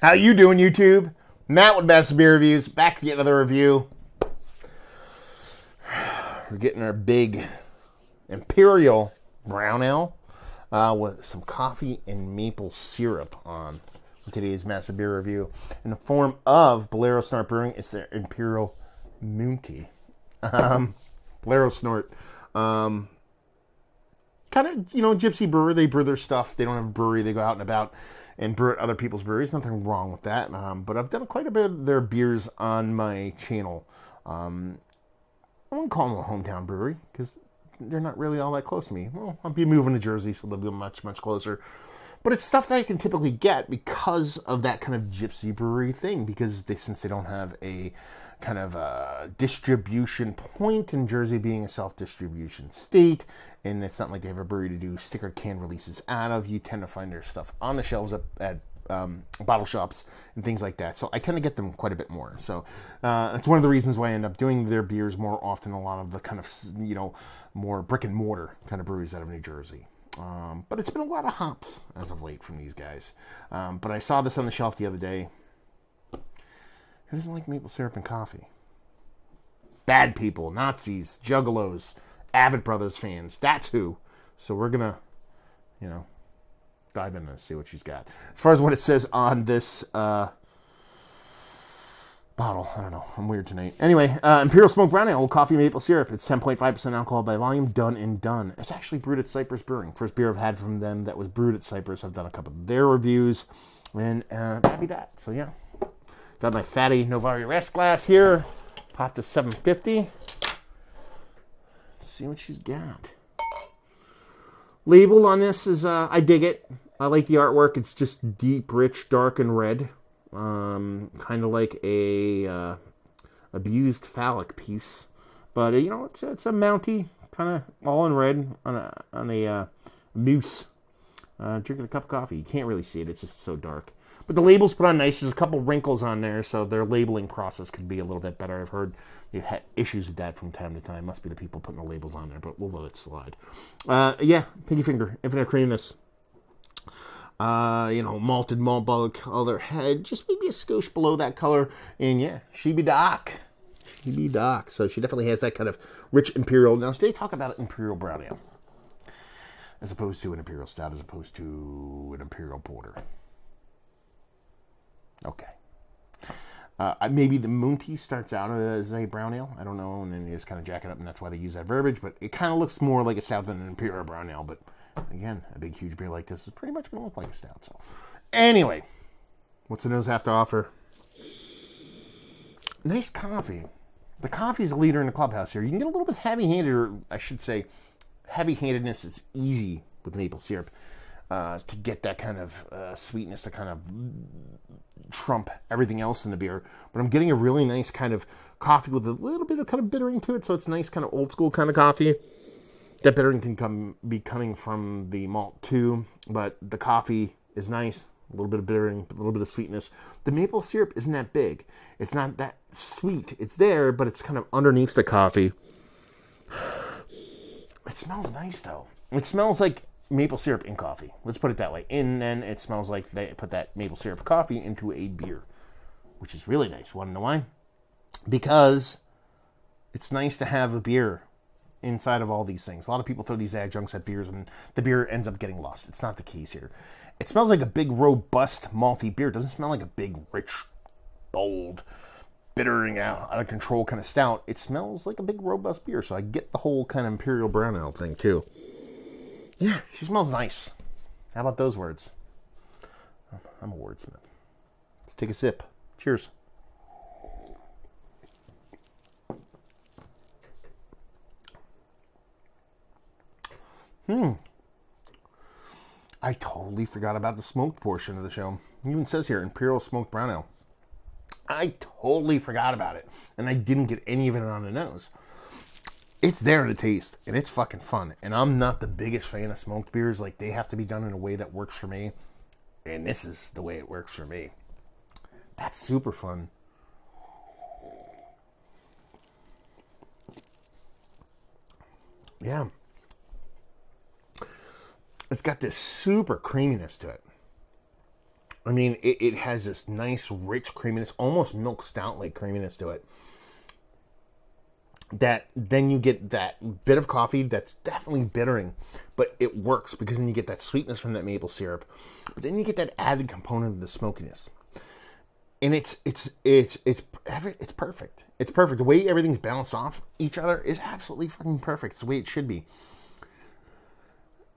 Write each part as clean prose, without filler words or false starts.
How you doing, YouTube? Matt with Massive Beer Reviews, back to get another review. We're getting our big Imperial brown ale with some coffee and maple syrup on today's Massive Beer Review. In the form of Bolero Snort Brewing, it's their Imperial Moountie. Bolero Snort. Kind of, gypsy brewer. They brew their stuff. They don't have a brewery. They go out and about and brew at other people's breweries. Nothing wrong with that. But I've done quite a bit of their beers on my channel. I wouldn't call them a hometown brewery because they're not really all that close to me. Well, I'll be moving to Jersey, so they'll be much, much closer. But it's stuff that I can typically get because of that kind of gypsy brewery thing. Because since they don't have a kind of distribution point in Jersey being a self-distribution state, and it's not like they have a brewery to do sticker can releases out of, you tend to find their stuff on the shelves at bottle shops and things like that. So I tend to get them quite a bit more. So it's one of the reasons why I end up doing their beers more often than a lot of the kind of, more brick and mortar kind of breweries out of New Jersey. But it's been a lot of hops as of late from these guys. But I saw this on the shelf the other day. Who doesn't like maple syrup and coffee? Bad people, Nazis, juggalos, Avid Brothers fans. That's who. So we're going to, dive in and see what she's got. As far as what it says on this bottle, I don't know. I'm weird tonight. Anyway, Imperial Smoked Brown Ale, coffee, maple syrup. It's 10.5% alcohol by volume, done and done. It's actually brewed at Cypress Brewing. First beer I've had from them that was brewed at Cypress. I've done a couple of their reviews, and that'd be that. So, yeah. Got my fatty Novari rest glass here. Pot to 750. Let's see what she's got. Label on this is, I dig it. I like the artwork. It's just deep, rich, dark, and red. Kind of like a abused phallic piece. But, it's a Moountie, kind of all in red on a moose. Drinking a cup of coffee. You can't really see it. It's just so dark. But the label's put on nice. There's a couple wrinkles on there, so their labeling process could be a little bit better. I've heard you had issues with that from time to time. Must be the people putting the labels on there, but we'll let it slide. Pinky finger, infinite creaminess. Malted malt bottle color head, just maybe a skosh below that color. And yeah, she be doc. She be doc. So she definitely has that kind of rich Imperial. Now, today talk about Imperial Brown Ale as opposed to an Imperial Stout, as opposed to an Imperial Porter. Okay. Maybe the Moountie starts out as a brown ale. I don't know. And then they just kind of jack it up, and that's why they use that verbiage. But it kind of looks more like a stout than an Imperial brown ale. But again, a big, huge beer like this is pretty much going to look like a stout. So anyway, what's the nose have to offer? Nice coffee. The coffee is a leader in the clubhouse here. You can get a little bit heavy-handed, or I should say, heavy-handedness is easy with maple syrup. To get that kind of sweetness to kind of trump everything else in the beer. But I'm getting a really nice kind of coffee with a little bit of kind of bittering to it, so it's nice kind of old school kind of coffee. That bittering can be coming from the malt too, but the coffee is nice. A little bit of bittering, a little bit of sweetness. The maple syrup isn't that big. It's not that sweet. It's there, but it's kind of underneath the coffee. It smells nice though. It smells like maple syrup in coffee. Let's put it that way. And then it smells like they put that maple syrup coffee into a beer, which is really nice. Want to know why? Because it's nice to have a beer inside of all these things. A lot of people throw these adjuncts at beers, and the beer ends up getting lost. It's not the case here. It smells like a big, robust, malty beer. It doesn't smell like a big, rich, bold, bittering out of control kind of stout. It smells like a big, robust beer. So I get the whole kind of Imperial Brown Ale thing too. Yeah, she smells nice. How about those words? I'm a wordsmith. Let's take a sip. Cheers. I totally forgot about the smoked portion of the show. It even says here, Imperial Smoked Brown Ale. I totally forgot about it. And I didn't get any of it on the nose. It's there to taste, and it's fucking fun. And I'm not the biggest fan of smoked beers. Like, they have to be done in a way that works for me. And this is the way it works for me. That's super fun. Yeah. It's got this super creaminess to it. I mean, it has this nice, rich creaminess, almost milk stout-like creaminess to it. That then you get that bit of coffee that's definitely bittering, but it works because then you get that sweetness from that maple syrup. But then you get that added component of the smokiness, and it's perfect. It's perfect. The way everything's balanced off each other is absolutely fucking perfect. It's the way it should be.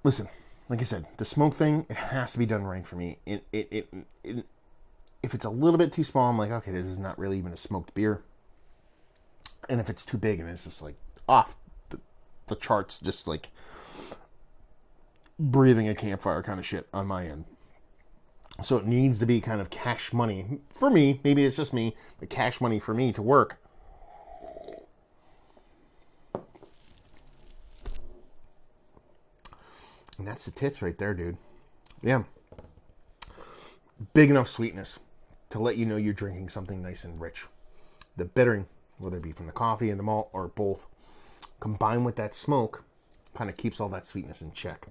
Listen, like I said, the smoke thing, it has to be done right for me. If it's a little bit too small, I'm like, okay, this is not really even a smoked beer. And if it's too big and it's just like off the charts, just like breathing a campfire kind of shit on my end. So it needs to be kind of cash money for me. Maybe it's just me, but cash money for me to work. And that's the tits right there, dude. Yeah. Big enough sweetness to let you know you're drinking something nice and rich. The bittering, whether it be from the coffee and the malt or both, combined with that smoke, kind of keeps all that sweetness in check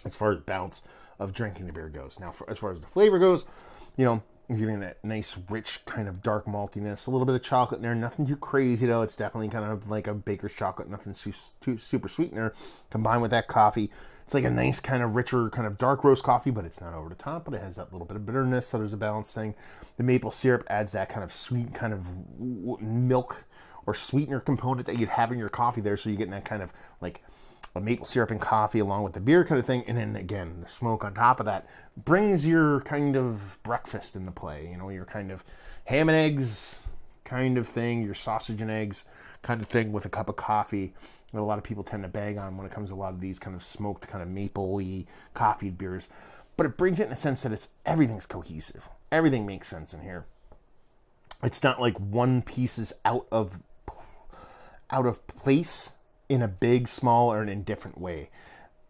as far as balance of drinking the beer goes. Now, as far as the flavor goes, you know, you're getting that nice, rich kind of dark maltiness, a little bit of chocolate in there, nothing too crazy though. It's definitely kind of like a baker's chocolate, nothing too super sweet in there. Combined with that coffee, it's like a nice kind of richer kind of dark roast coffee, but it's not over the top, but it has that little bit of bitterness, so there's a balance thing. The maple syrup adds that kind of sweet kind of milk or sweetener component that you'd have in your coffee there, so you're getting that kind of like a maple syrup and coffee along with the beer kind of thing, and then again, the smoke on top of that brings your kind of breakfast into play, you know, your kind of ham and eggs kind of thing, your sausage and eggs kind of thing with a cup of coffee. That a lot of people tend to bag on when it comes to a lot of these kind of smoked, kind of maple-y coffee beers. But it brings it in a sense that everything's cohesive. Everything makes sense in here. It's not like one piece is out of place in a big, small, or an indifferent way.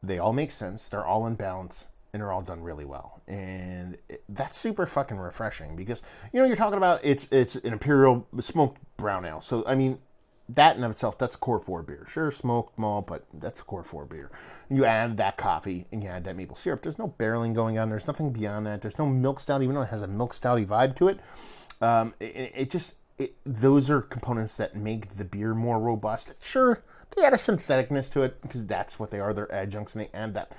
They all make sense. They're all in balance, and they're all done really well. And that's super fucking refreshing because, you know, you're talking about it's an Imperial smoked brown ale. So, I mean, that in of itself, that's a core 4 beer. Sure, smoked malt, but that's a core 4 beer. You add that coffee and you add that maple syrup. There's no barreling going on. There's nothing beyond that. There's no milk stout, even though it has a milk stouty vibe to it. Those are components that make the beer more robust. Sure, they add a syntheticness to it because that's what they are. They're adjuncts and they add that.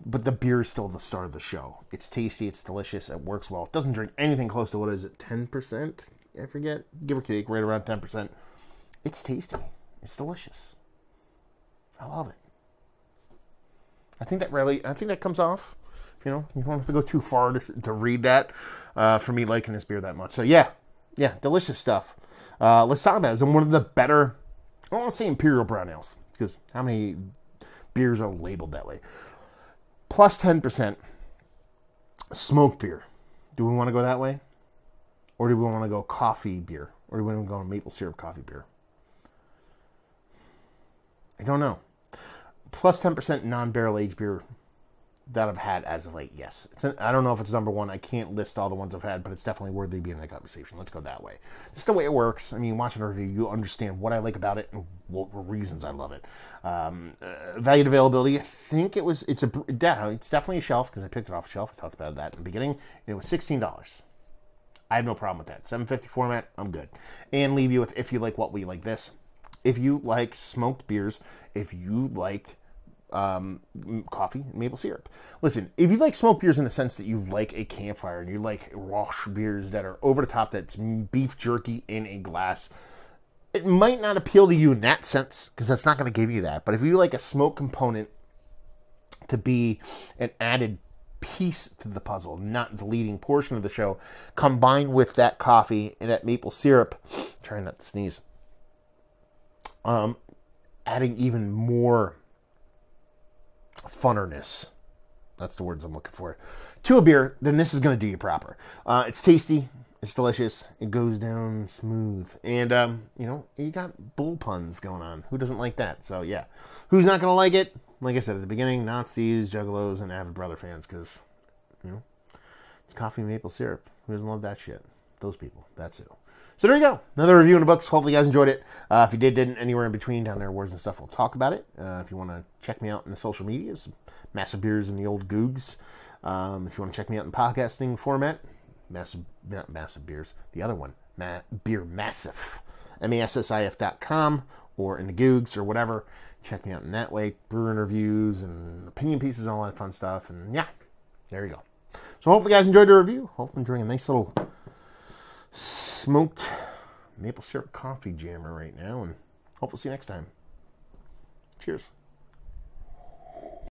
But the beer is still the star of the show. It's tasty. It's delicious. It works well. It doesn't drink anything close to, what is it, 10%? I forget. Give or take, right around 10%. It's tasty. It's delicious. I love it. I think that comes off. You know, you don't have to go too far to read that for me liking this beer that much. So yeah, delicious stuff. Let's talk about it. It's one of the better, I don't want to say Imperial brown ales, because how many beers are labeled that way? Plus 10% smoked beer. Do we want to go that way? Or do we want to go coffee beer? Or do we want to go maple syrup coffee beer? I don't know. Plus 10% non-barrel aged beer that I've had as of late, yes. I don't know if it's number one. I can't list all the ones I've had, but it's definitely worthy of being in that conversation. Let's go that way. Just the way it works. I mean, watching a review, you understand what I like about it and what reasons I love it. Value and availability, I think it's definitely a shelf, because I picked it off a shelf. I talked about that in the beginning. It was $16. I have no problem with that. 750 format, I'm good. And leave you with, if you like what we like this. If you like smoked beers, if you liked coffee and maple syrup. Listen, if you like smoked beers in the sense that you like a campfire and you like Roche beers that are over the top, that's beef jerky in a glass, it might not appeal to you in that sense, because that's not going to give you that. But if you like a smoke component to be an added piece to the puzzle, not the leading portion of the show, combined with that coffee and that maple syrup, trying not to sneeze, adding even more funnerness, that's the words I'm looking for, to a beer, then this is going to do you proper. It's tasty, it's delicious, it goes down smooth, and you know, you got bull puns going on. Who doesn't like that? So yeah, who's not going to like it? Like I said at the beginning, Nazis, Juggalos, and Avid Brother fans, because, you know, it's coffee and maple syrup. Who doesn't love that shit? Those people. That's who. So there you go. Another review in the books. Hopefully you guys enjoyed it. If you didn't, anywhere in between down there, words and stuff, we'll talk about it. If you want to check me out in the social medias, Massive Beers and the Old Googs. If you want to check me out in podcasting format, not Massive Beers, the other one, Beer Massive, massif.com, or in the Googs or whatever. Check me out in that way. Brewer interviews and opinion pieces and all that fun stuff. And yeah, there you go. So hopefully you guys enjoyed the review. Hopefully I'm drinking a nice little smoked maple syrup coffee jammer right now. And hopefully see you next time. Cheers.